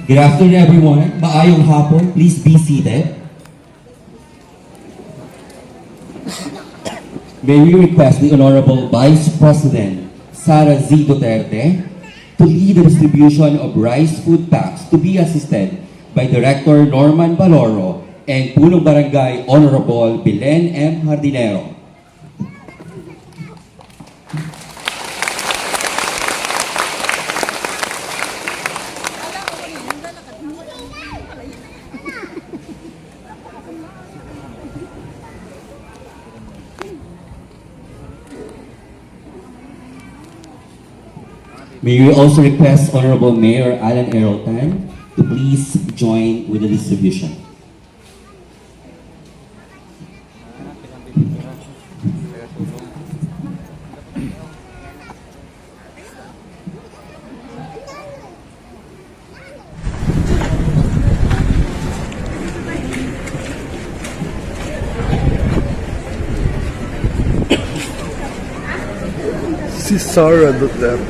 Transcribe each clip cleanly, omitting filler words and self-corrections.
Good afternoon, everyone. Maayong hapon. Please be seated. May we request the Honorable Vice President Sara Z. Duterte to lead the distribution of rice food packs to be assisted by Director Norman Baloro and Punong Barangay Honorable Belen M. Hardinero. May we also request Honorable Mayor Alan Errotan to please join with the distribution. Si Sara Duterte.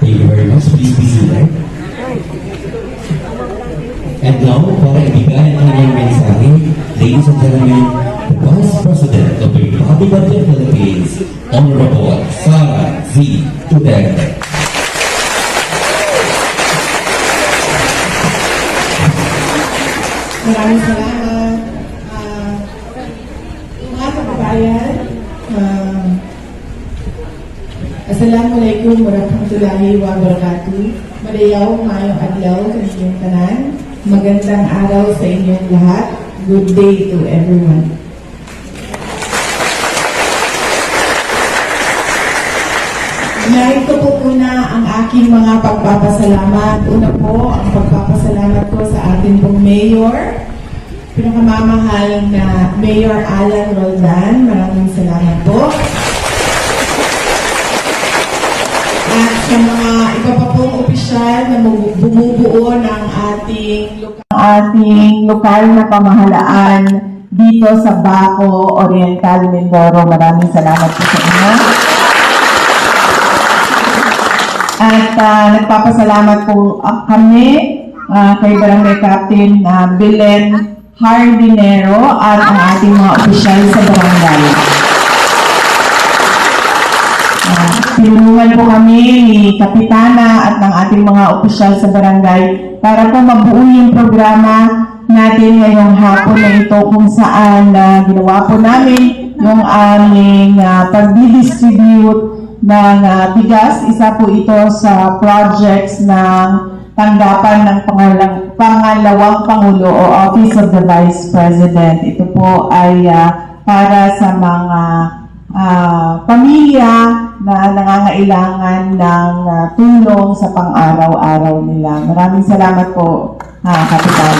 Thank you very much. Please be seated. And now, para ibigay ang kanyang mensahe, ladies and gentlemen, the Vice President of the Republic of the Philippines, Honorable Sara Z. Duterte. Maraming salamat. Mga kababayan, Assalamualaikum warahmatullahi wabarakatuh. Madayaw, mayong adlaw, kanilang tanan. Magandang araw sa inyong lahat. Good day to everyone. Narito po muna ang aking mga pagpapasalamat. Una po, ang pagpapasalamat ko sa ating pong Mayor, pinakamamahal na Mayor Alan Roldan. Maraming salamat po. At sa mga iba pa pong opisyal na bumubuo ng ating lokal na pamahalaan dito sa Baco Oriental, Mindoro. Maraming salamat po sa inyo. At nagpapasalamat po kami kay Barangay Captain Belen Hardinero at ang ating mga opisyal sa barangay. Tinulungan po kami ni Kapitana at ng ating mga opisyal sa barangay para po mabuo yung programa natin ngayong hapon na ito kung saan ginawa po namin yung aming pag-distribute ng bigas. Isa po ito sa projects ng tanggapan ng pangalawang Pangulo o Office of the Vice President. Ito po ay para sa mga pamilya na nangangailangan ng tulong sa pang-araw-araw nila. Maraming salamat po, Kapitan.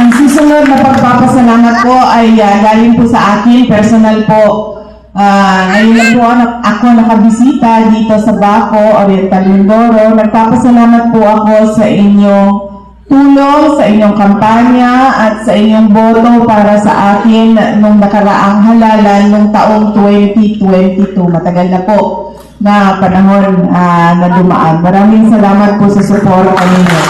Ang susunod na pagpapasalamat po ay galing po sa akin, personal po. Ngayon lang po ako nakabisita dito sa Baco, Oriental Mindoro. Nagpapasalamat po ako sa inyong tulong, sa inyong kampanya at sa inyong boto para sa akin nung nakaraang halalan nung taong 2022. Matagal na po na panahon na dumaan. Maraming salamat po sa suporta ninyo.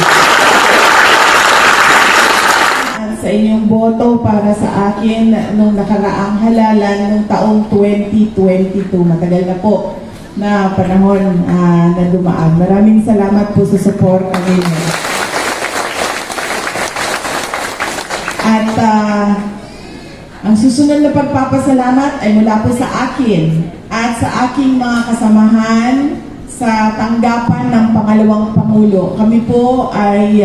Sa inyong boto para sa akin nung nakaraang halalan nung taong 2022. Matagal na po na panahon na dumaan. Maraming salamat po sa suporta ninyo. At ang susunod na pagpapasalamat ay mula po sa akin at sa aking mga kasamahan sa tanggapan ng pangalawang Pangulo. Kami po ay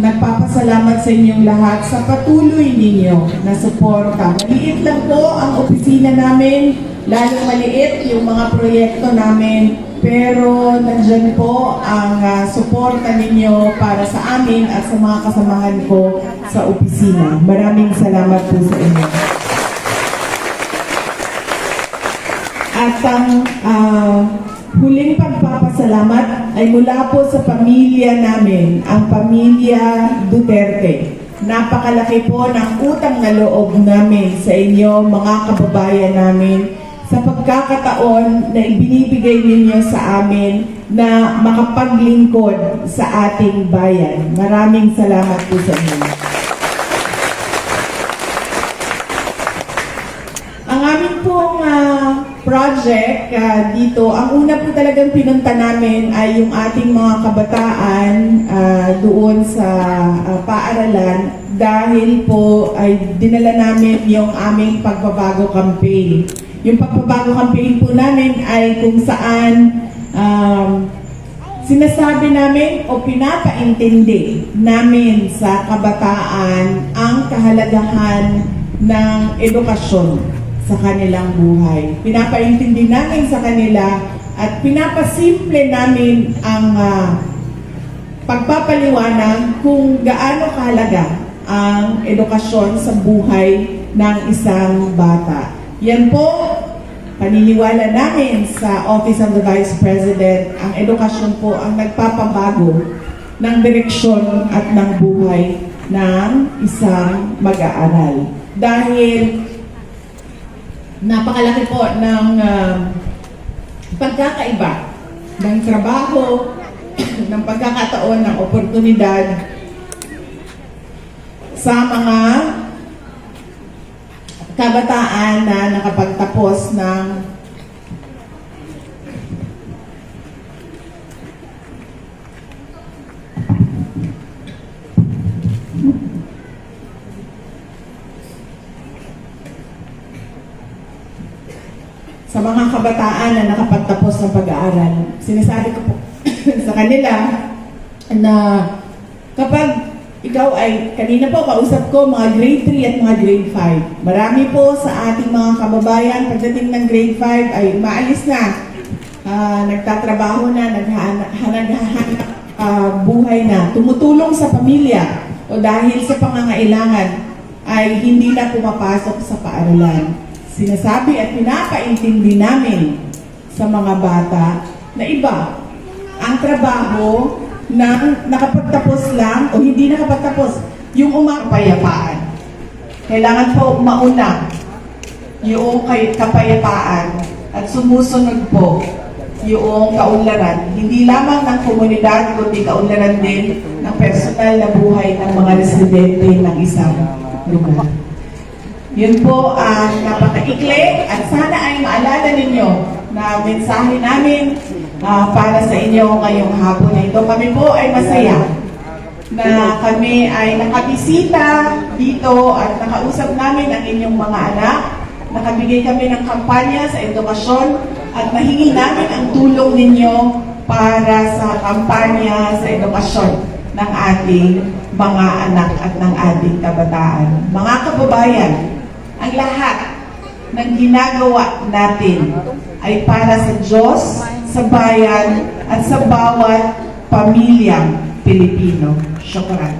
nagpapasalamat sa inyong lahat sa patuloy ninyo na suporta. Maliit lang po ang opisina namin, lalong maliit yung mga proyekto namin, pero nandyan po ang suporta ninyo para sa amin at sa mga kasamahan ko sa opisina. Maraming salamat po sa inyo. At ang huling pagpapasalamat ay mula po sa pamilya namin, ang pamilya Duterte. Napakalaki po ng utang na loob namin sa inyo, mga kababayan namin, sa pagkakataon na ibinibigay ninyo sa amin na makapaglingkod sa ating bayan. Maraming salamat po sa inyo. Ang aming pong project dito, ang una po talagang pinunta namin ay yung ating mga kabataan doon sa paaralan dahil po ay dinala namin yung aming pagbabago campaign. Yung pagbabago campaign po namin ay kung saan sinasabi namin o pinapaintindi namin sa kabataan ang kahalagahan ng edukasyon sa kanilang buhay. Pinapaintindi namin sa kanila at pinapasimple namin ang pagpapaliwanag kung gaano kahalaga ang edukasyon sa buhay ng isang bata. Yan po, paniniwala namin sa Office of the Vice President, ang edukasyon po ang nagpapabago ng direksyon at ng buhay ng isang mag-aaral. Dahil napakalaki po ng pagkakaiba ng trabaho, ng pagkakataon, ng oportunidad sa mga kabataan na nakapagtapos ng na nakapagtapos ng pag-aaral. Sinasabi ko po sa kanila na kapag ikaw ay, kanina po kausap ko mga grade 3 at mga grade 5. Marami po sa ating mga kababayan pagdating ng grade 5 ay maalis na. Nagtatrabaho na, naghahanap buhay na, tumutulong sa pamilya o dahil sa pangangailangan ay hindi na pumapasok sa paaralan. Sinasabi at pinapaintindi namin sa mga bata na iba ang trabaho ng nakapagtapos lang o hindi nakapagtapos, yung kapayapaan. Kailangan po mauna yung kapayapaan at sumusunod po yung kaunlaran. Hindi lamang ng komunidad, kundi kaunlaran din ng personal na buhay ng mga residente ng isang lugar. Yun po ang napakaikli at sana ay maalala ninyo na mensahe namin para sa inyo ngayong hapon na ito. Kami po ay masaya na kami ay nakabisita dito at nakausap namin ang inyong mga anak. Nakabigay kami ng kampanya sa edukasyon at mahingi namin ang tulong ninyo para sa kampanya sa edukasyon ng ating mga anak at ng ating kabataan. Mga kababayan, ang lahat ng ginagawa natin ay para sa Diyos, sa bayan, at sa bawat pamilyang Pilipino. Syukran.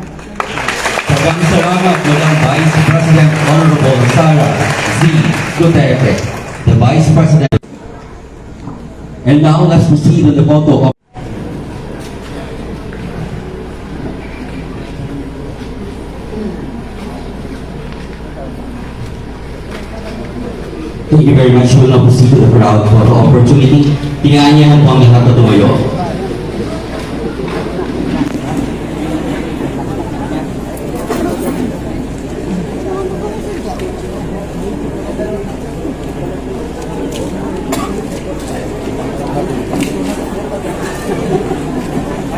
Maraming salamat, Madam Vice President Honorable Sara Z. Duterte, the Vice President. And now, let's proceed with the photo of Thank you very much. We'll now proceed to the crowd photo opportunity. Tingnan niya po ang lahat na tumayo.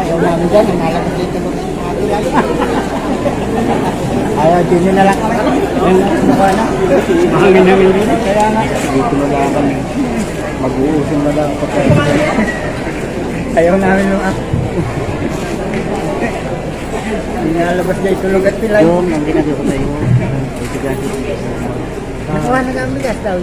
Ayaw namin dyan, nalabas dito ng natin lang. Ayaw, dito na lang kami. Yan lang, mukha na. Mahangin namin dito. Kaya nga, dito na lang kami. Mag-uusong na lang. Ayaw namin nung ako. Nalabas dyan, tulog at pilay. Yung ginagawa ko tayo. Nakuha na kami gas daw.